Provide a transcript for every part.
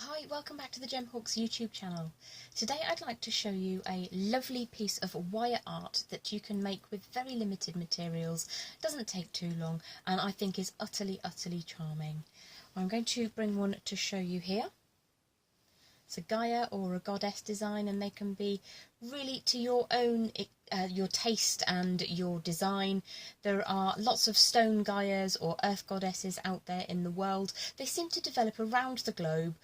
Hi, welcome back to the Gemhawks YouTube channel. Today I'd like to show you a lovely piece of wire art that you can make with very limited materials. Doesn't take too long and I think is utterly charming. I'm going to bring one to show you here. It's a Gaia or a goddess design, and they can be really to your own your taste and your design. There are lots of stone Gaias or earth goddesses out there in the world. They seem to develop around the globe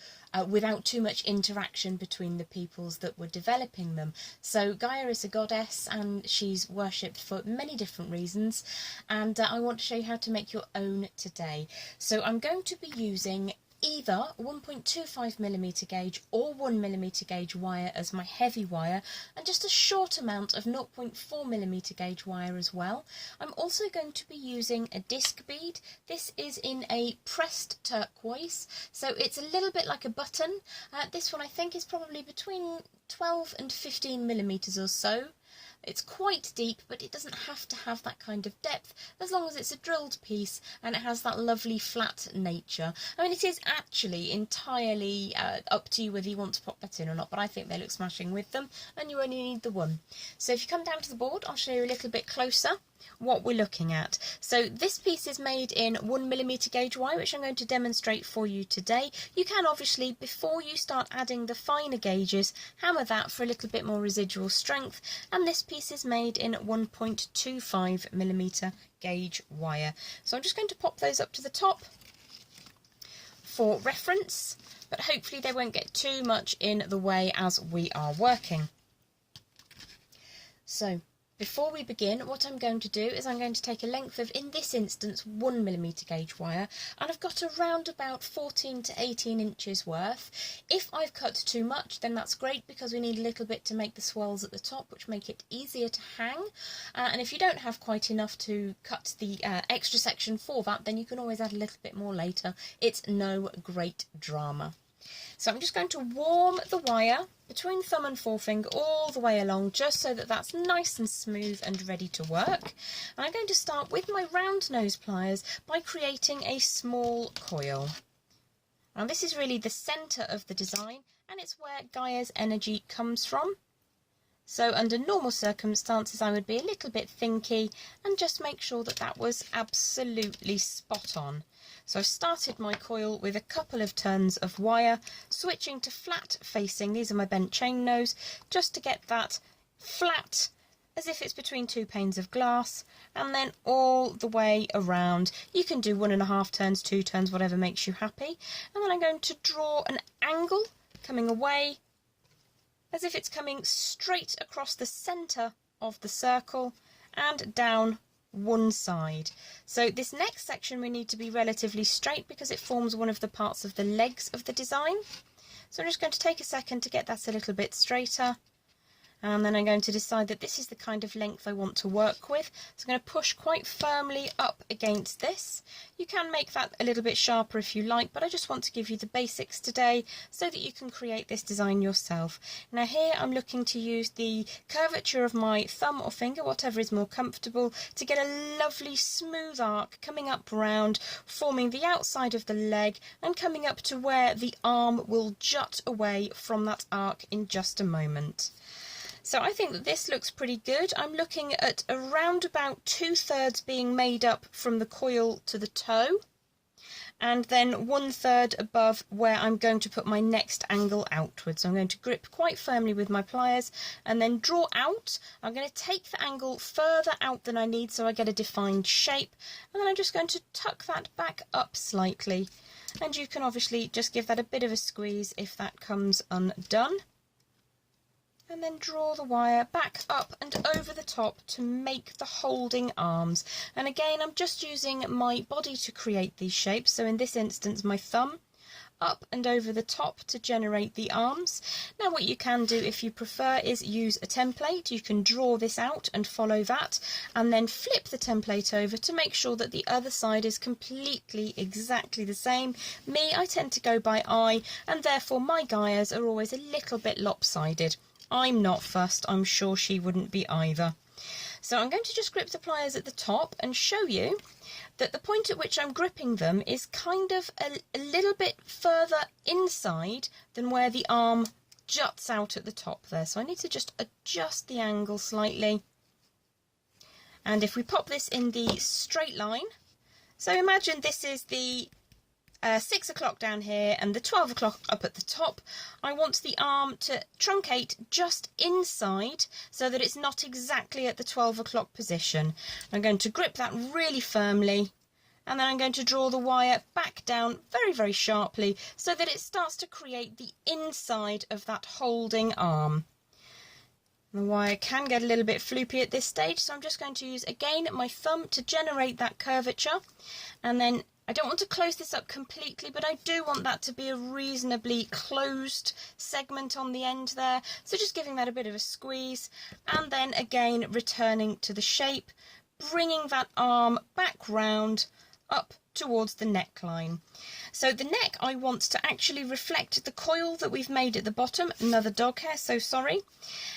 without too much interaction between the peoples that were developing them. So Gaia is a goddess and she's worshipped for many different reasons, and I want to show you how to make your own today. So I'm going to be using either 1.25mm gauge or 1mm gauge wire as my heavy wire, and just a short amount of 0.4mm gauge wire as well. I'm also going to be using a disc bead. This is in a pressed turquoise, so it's a little bit like a button. This one I think is probably between 12 and 15mm or so. It's quite deep, but it doesn't have to have that kind of depth as long as it's a drilled piece and it has that lovely flat nature. I mean, it is actually entirely up to you whether you want to pop that in or not, but I think they look smashing with them, and you only need the one. So if you come down to the board, I'll show you a little bit closer what we're looking at. So this piece is made in 1mm gauge wire, which I'm going to demonstrate for you today. You can obviously, before you start adding the finer gauges, hammer that for a little bit more residual strength, and this piece is made in 1.25mm gauge wire. So I'm just going to pop those up to the top for reference, but hopefully they won't get too much in the way as we are working. So before we begin, what I'm going to do is I'm going to take a length of, in this instance, 1mm gauge wire, and I've got around about 14 to 18 inches worth. If I've cut too much, then that's great, because we need a little bit to make the swirls at the top, which make it easier to hang. And if you don't have quite enough to cut the extra section for that, then you can always add a little bit more later. It's no great drama. So I'm just going to warm the wire between thumb and forefinger all the way along, just so that that's nice and smooth and ready to work. And I'm going to start with my round nose pliers by creating a small coil. Now this is really the centre of the design, and it's where Gaia's energy comes from. So under normal circumstances I would be a little bit thinky and just make sure that that was absolutely spot on. So I've started my coil with a couple of turns of wire, switching to flat facing, these are my bent chain nose, just to get that flat as if it's between two panes of glass, and then all the way around. You can do 1.5 turns, 2 turns, whatever makes you happy. And then I'm going to draw an angle coming away as if it's coming straight across the centre of the circle and down one side. So this next section we need to be relatively straight because it forms one of the parts of the legs of the design. So I'm just going to take a second to get that a little bit straighter, and then I'm going to decide that this is the kind of length I want to work with. So I'm going to push quite firmly up against this. You can make that a little bit sharper if you like, but I just want to give you the basics today so that you can create this design yourself. Now here I'm looking to use the curvature of my thumb or finger, whatever is more comfortable, to get a lovely smooth arc coming up round, forming the outside of the leg and coming up to where the arm will jut away from that arc in just a moment. So I think that this looks pretty good. I'm looking at around about 2/3 being made up from the coil to the toe, and then 1/3 above where I'm going to put my next angle outwards. So I'm going to grip quite firmly with my pliers and then draw out. I'm going to take the angle further out than I need so I get a defined shape, and then I'm just going to tuck that back up slightly, and you can obviously just give that a bit of a squeeze if that comes undone. And then draw the wire back up and over the top to make the holding arms. And again, I'm just using my body to create these shapes. So in this instance, my thumb up and over the top to generate the arms. Now what you can do if you prefer is use a template. You can draw this out and follow that, and then flip the template over to make sure that the other side is completely exactly the same. Me, I tend to go by eye, and therefore my Gaias are always a little bit lopsided. I'm not fussed, I'm sure she wouldn't be either. So I'm going to just grip the pliers at the top and show you that the point at which I'm gripping them is kind of a little bit further inside than where the arm juts out at the top there. So I need to just adjust the angle slightly. And if we pop this in the straight line, so imagine this is the 6 o'clock down here and the 12 o'clock up at the top. I want the arm to truncate just inside so that it's not exactly at the 12 o'clock position. I'm going to grip that really firmly, and then I'm going to draw the wire back down very, very sharply so that it starts to create the inside of that holding arm. The wire can get a little bit floopy at this stage, so I'm just going to use again my thumb to generate that curvature, and then I don't want to close this up completely, but I do want that to be a reasonably closed segment on the end there. So just giving that a bit of a squeeze, and then again returning to the shape, bringing that arm back round up towards the neckline. So the neck I want to actually reflect the coil that we've made at the bottom. Another dog hair, so sorry.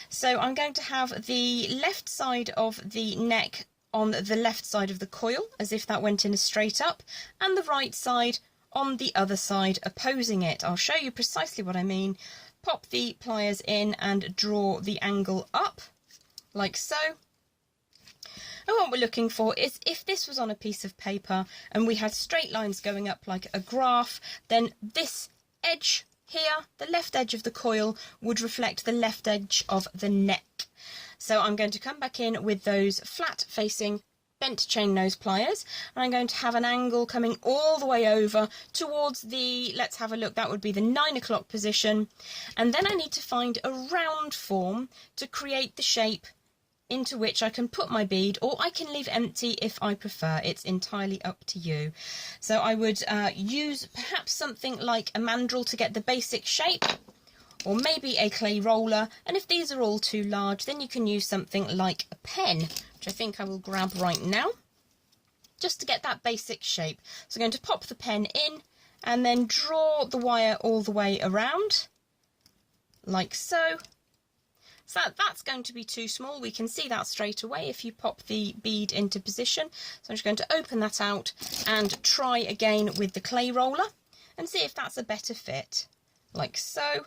So I'm going to have the left side of the neck on the left side of the coil, as if that went in a straight up, and the right side on the other side opposing it. I'll show you precisely what I mean. Pop the pliers in and draw the angle up, like so. And what we're looking for is, if this was on a piece of paper and we had straight lines going up like a graph, then this edge here, the left edge of the coil, would reflect the left edge of the neck. So I'm going to come back in with those flat facing bent chain nose pliers, and I'm going to have an angle coming all the way over towards the, let's have a look, that would be the 9 o'clock position. And then I need to find a round form to create the shape into which I can put my bead, or I can leave empty if I prefer. It's entirely up to you. So I would use perhaps something like a mandrel to get the basic shape, or maybe a clay roller, and if these are all too large, then you can use something like a pen, which I think I will grab right now, just to get that basic shape. So I'm going to pop the pen in and then draw the wire all the way around, like so. So that's going to be too small. We can see that straight away if you pop the bead into position. So I'm just going to open that out and try again with the clay roller and see if that's a better fit, like so.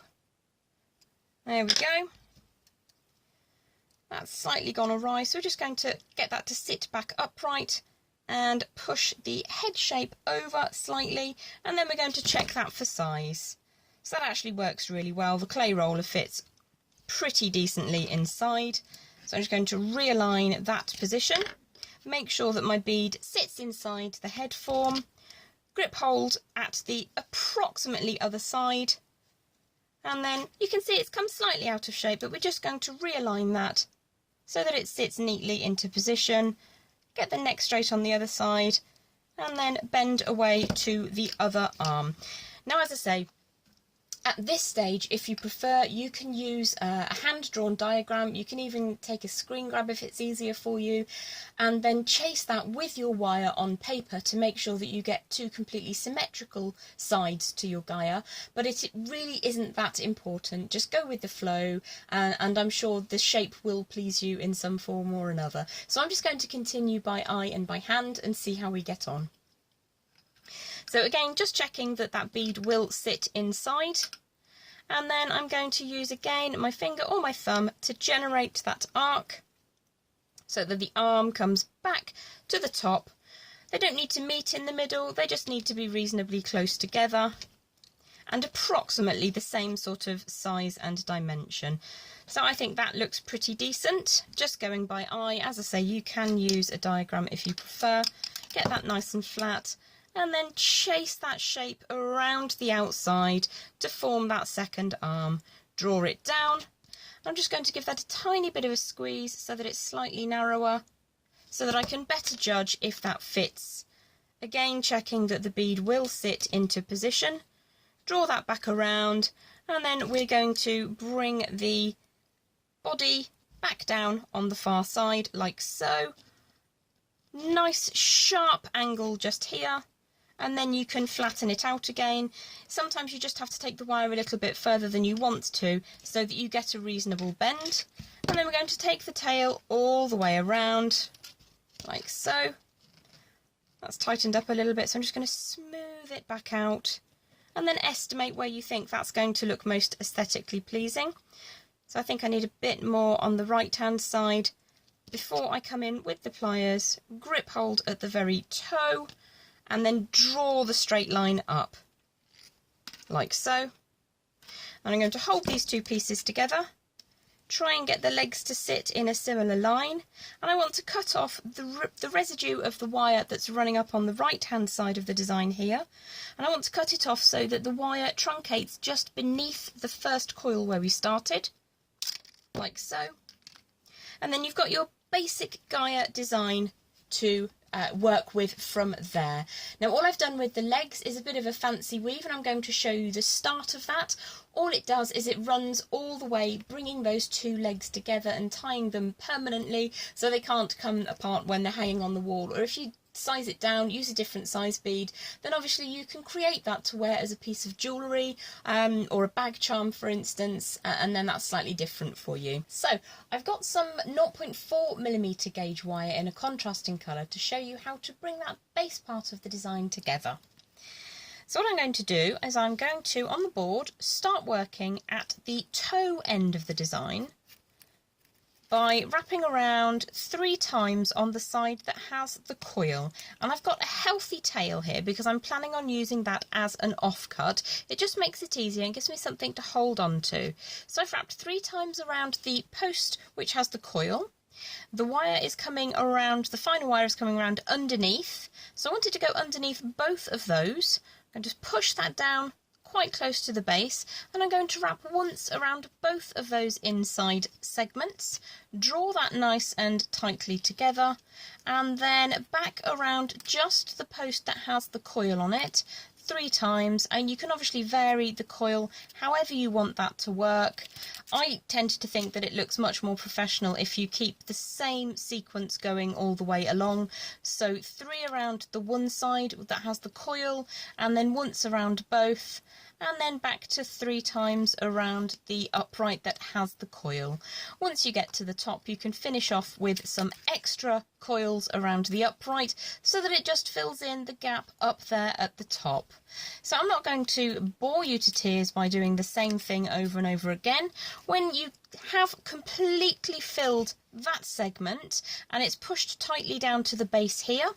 There we go. That's slightly gone awry, so we're just going to get that to sit back upright and push the head shape over slightly, and then we're going to check that for size. So that actually works really well. The clay roller fits pretty decently inside. So I'm just going to realign that position, make sure that my bead sits inside the head form, grip hold at the approximately other side, and then you can see it's come slightly out of shape, but we're just going to realign that so that it sits neatly into position, get the neck straight on the other side, and then bend away to the other arm. Now, as I say, at this stage, if you prefer, you can use a hand-drawn diagram. You can even take a screen grab if it's easier for you, and then chase that with your wire on paper to make sure that you get two completely symmetrical sides to your Gaia. But it really isn't that important. Just go with the flow, and I'm sure the shape will please you in some form or another. So I'm just going to continue by eye and by hand and see how we get on. So again, just checking that that bead will sit inside, and then I'm going to use again my finger or my thumb to generate that arc so that the arm comes back to the top. They don't need to meet in the middle, they just need to be reasonably close together and approximately the same sort of size and dimension. So I think that looks pretty decent. Just going by eye, as I say, you can use a diagram if you prefer. Get that nice and flat, and then chase that shape around the outside to form that second arm. Draw it down. I'm just going to give that a tiny bit of a squeeze so that it's slightly narrower, so that I can better judge if that fits. Again, checking that the bead will sit into position. Draw that back around, and then we're going to bring the body back down on the far side, like so. Nice sharp angle just here. and then you can flatten it out again. Sometimes you just have to take the wire a little bit further than you want to so that you get a reasonable bend. And then we're going to take the tail all the way around, like so. That's tightened up a little bit, so I'm just going to smooth it back out and then estimate where you think that's going to look most aesthetically pleasing. So I think I need a bit more on the right hand side before I come in with the pliers, grip hold at the very toe, and then draw the straight line up, like so. And I'm going to hold these two pieces together, try and get the legs to sit in a similar line, and I want to cut off the residue of the wire that's running up on the right hand side of the design here, and I want to cut it off so that the wire truncates just beneath the first coil where we started, like so. And then you've got your basic Gaia design to work with from there. Now all I've done with the legs is a bit of a fancy weave, and I'm going to show you the start of that. All it does is it runs all the way, bringing those two legs together and tying them permanently so they can't come apart when they're hanging on the wall. Or if you size it down, use a different size bead, then obviously you can create that to wear as a piece of jewellery or a bag charm, for instance, and then that's slightly different for you. So I've got some 0.4mm gauge wire in a contrasting colour to show you how to bring that base part of the design together. So what I'm going to do is I'm going to, on the board, start working at the toe end of the design by wrapping around 3 times on the side that has the coil. And I've got a healthy tail here because I'm planning on using that as an offcut. It just makes it easier and gives me something to hold on to. So I've wrapped 3 times around the post which has the coil. The wire is coming around, the final wire is coming around underneath. So I wanted to go underneath both of those and just push that down quite close to the base, and I'm going to wrap once around both of those inside segments, draw that nice and tightly together, and then back around just the post that has the coil on it 3 times, and you can obviously vary the coil however you want that to work. I tend to think that it looks much more professional if you keep the same sequence going all the way along. So 3 around the one side that has the coil, and then once around both, and then back to 3 times around the upright that has the coil. Once you get to the top, you can finish off with some extra coils around the upright so that it just fills in the gap up there at the top. So I'm not going to bore you to tears by doing the same thing over and over again. When you have completely filled that segment and it's pushed tightly down to the base here,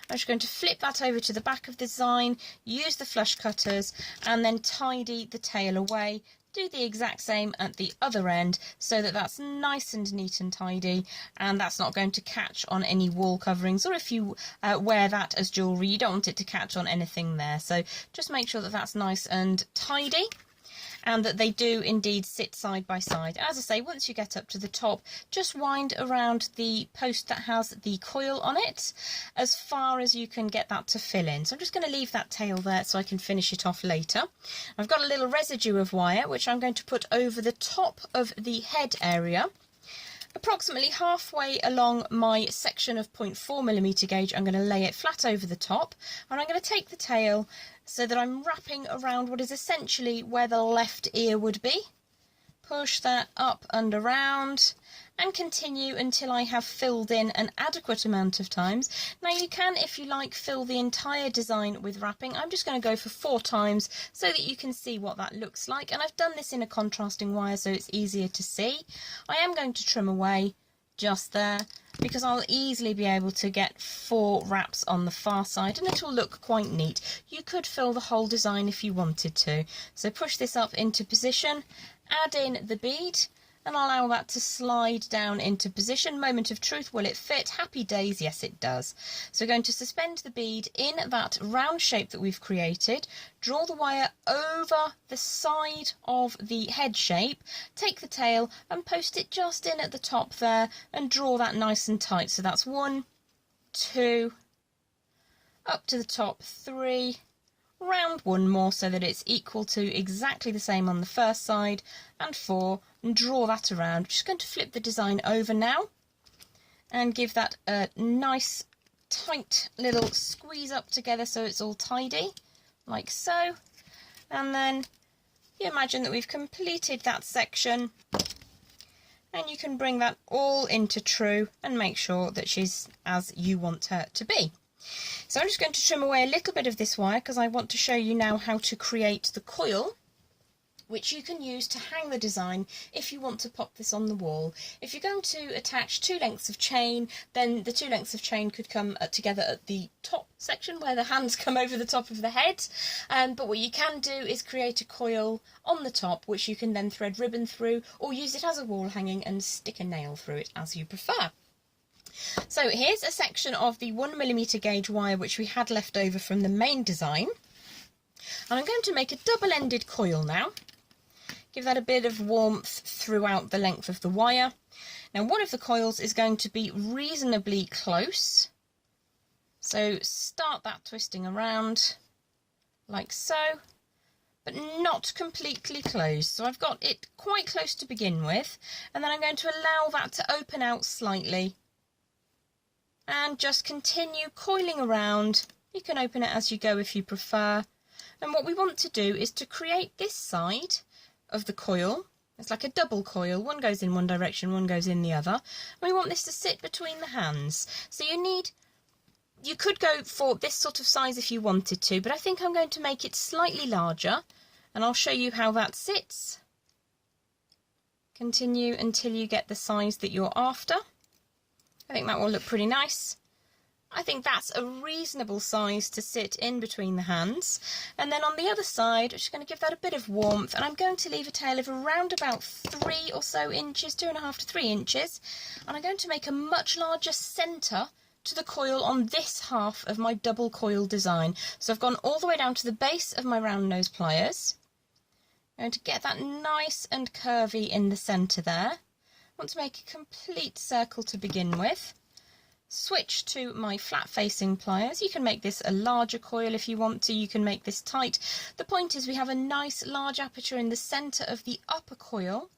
I'm just going to flip that over to the back of the design, use the flush cutters, and then tidy the tail away. Do the exact same at the other end so that that's nice and neat and tidy, and that's not going to catch on any wall coverings, or if you wear that as jewellery, you don't want it to catch on anything there. So just make sure that that's nice and tidy, and that they do indeed sit side by side. As I say, once you get up to the top, just wind around the post that has the coil on it as far as you can get that to fill in. So I'm just going to leave that tail there so I can finish it off later. I've got a little residue of wire which I'm going to put over the top of the head area. Approximately halfway along my section of 0.4mm gauge, I'm going to lay it flat over the top, and I'm going to take the tail so that I'm wrapping around what is essentially where the left ear would be. Push that up and around and continue until I have filled in an adequate amount of times. Now you can, if you like, fill the entire design with wrapping. I'm just going to go for 4 times so that you can see what that looks like, and I've done this in a contrasting wire so it's easier to see. I am going to trim away just there because I'll easily be able to get 4 wraps on the far side and it'll look quite neat. You could fill the whole design if you wanted to. So push this up into position, add in the bead, and allow that to slide down into position. Moment of truth, will it fit? Happy days, yes it does. So we're going to suspend the bead in that round shape that we've created, draw the wire over the side of the head shape, take the tail and post it just in at the top there and draw that nice and tight. So that's 1, 2, up to the top 3, round 1 more so that it's equal to exactly the same on the first side, and 4, and draw that around. Just going to flip the design over now and give that a nice tight little squeeze up together so it's all tidy, like so. And then you imagine that we've completed that section, and you can bring that all into true and make sure that she's as you want her to be. So I'm just going to trim away a little bit of this wire because I want to show you now how to create the coil, which you can use to hang the design if you want to pop this on the wall. If you're going to attach 2 lengths of chain, then the 2 lengths of chain could come together at the top section where the hands come over the top of the head. But what you can do is create a coil on the top, which you can then thread ribbon through or use it as a wall hanging and stick a nail through it as you prefer. So here's a section of the 1mm gauge wire which we had left over from the main design. And I'm going to make a double-ended coil now. Give that a bit of warmth throughout the length of the wire. Now one of the coils is going to be reasonably close. So start that twisting around like so, but not completely closed. So I've got it quite close to begin with, and then I'm going to allow that to open out slightly and just continue coiling around. You can open it as you go if you prefer. And what we want to do is to create this side of the coil. It's like a double coil, one goes in one direction, one goes in the other, and we want this to sit between the hands. So you could go for this sort of size if you wanted to, but I think I'm going to make it slightly larger, and I'll show you how that sits. Continue until you get the size that you're after. I think that will look pretty nice. I think that's a reasonable size to sit in between the hands. And then on the other side, I'm just going to give that a bit of warmth, and I'm going to leave a tail of around about 3 or so inches, 2.5 to 3 inches. And I'm going to make a much larger centre to the coil on this half of my double coil design. So I've gone all the way down to the base of my round nose pliers. I'm going to get that nice and curvy in the centre there. I want to make a complete circle to begin with. Switch to my flat facing pliers. You can make this a larger coil if you want to, you can make this tight. The point is we have a nice large aperture in the centre of the upper coil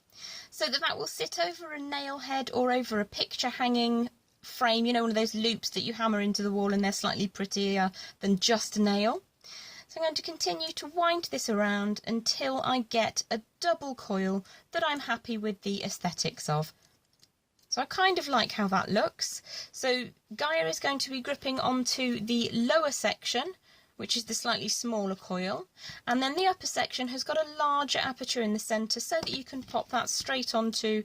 so that will sit over a nail head or over a picture hanging frame, you know, one of those loops that you hammer into the wall and they're slightly prettier than just a nail. So I'm going to continue to wind this around until I get a double coil that I'm happy with the aesthetics of. So I kind of like how that looks. So Gaia is going to be gripping onto the lower section, which is the slightly smaller coil, and then the upper section has got a larger aperture in the centre so that you can pop that straight onto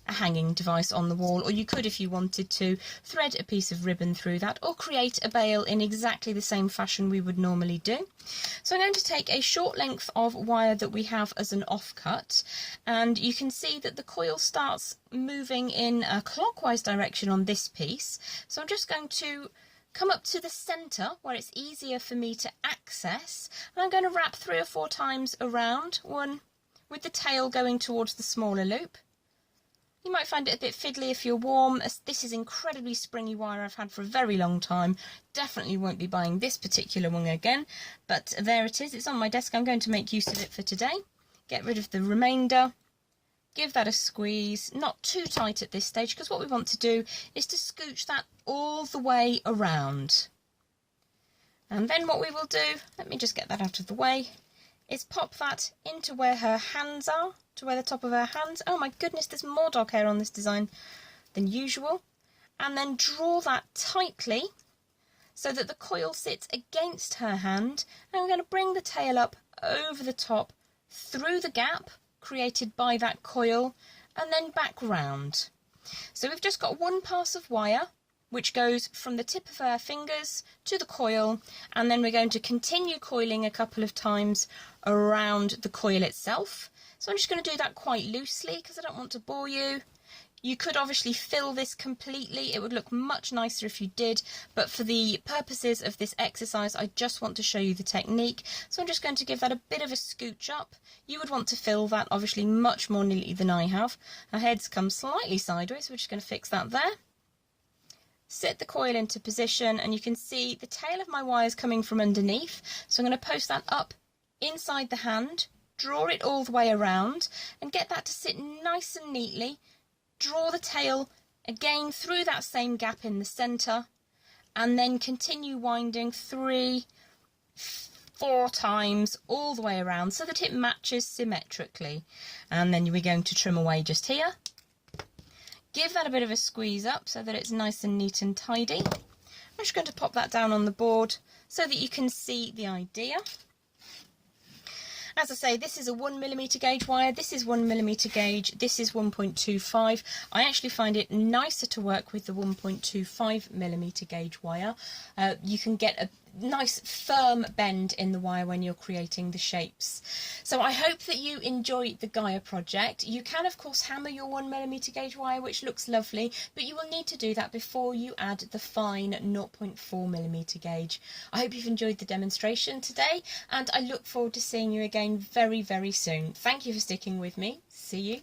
a hanging device on the wall, or you could, if you wanted to, thread a piece of ribbon through that or create a bail in exactly the same fashion we would normally do. So I'm going to take a short length of wire that we have as an offcut, and you can see that the coil starts moving in a clockwise direction on this piece. So I'm just going to come up to the centre where it's easier for me to access, and I'm going to wrap 3 or 4 times around, one with the tail going towards the smaller loop. You might find it a bit fiddly if you're warm, as this is incredibly springy wire I've had for a very long time. Definitely won't be buying this particular one again, but there it is. It's on my desk. I'm going to make use of it for today. Get rid of the remainder. Give that a squeeze, not too tight at this stage, because what we want to do is to scooch that all the way around. And then what we will do, let me just get that out of the way, is pop that into where her hands are, to where the top of her hands. Oh my goodness, there's more dog hair on this design than usual. And then draw that tightly so that the coil sits against her hand. And I'm going to bring the tail up over the top through the gap created by that coil and then back round. So we've just got one pass of wire which goes from the tip of her fingers to the coil, and then we're going to continue coiling a couple of times around the coil itself. So I'm just going to do that quite loosely because I don't want to bore you. You could obviously fill this completely, it would look much nicer if you did, but for the purposes of this exercise I just want to show you the technique. So I'm just going to give that a bit of a scooch up. You would want to fill that obviously much more neatly than I have. Her head's come slightly sideways, so we're just going to fix that there. Sit the coil into position, and you can see the tail of my wire is coming from underneath, so I'm going to post that up inside the hand, draw it all the way around and get that to sit nice and neatly. Draw the tail again through that same gap in the centre and then continue winding 3, 4 times all the way around so that it matches symmetrically. And then we're going to trim away just here. Give that a bit of a squeeze up so that it's nice and neat and tidy. I'm just going to pop that down on the board so that you can see the idea. As I say, this is a 1mm gauge wire, this is 1mm gauge, this is 1.25. I actually find it nicer to work with the 1.25mm gauge wire. You can get a nice firm bend in the wire when you're creating the shapes. So I hope that you enjoy the Gaia project. You can of course hammer your 1mm gauge wire, which looks lovely, but you will need to do that before you add the fine 0.4mm gauge. I hope you've enjoyed the demonstration today, and I look forward to seeing you again very, very soon. Thank you for sticking with me. See you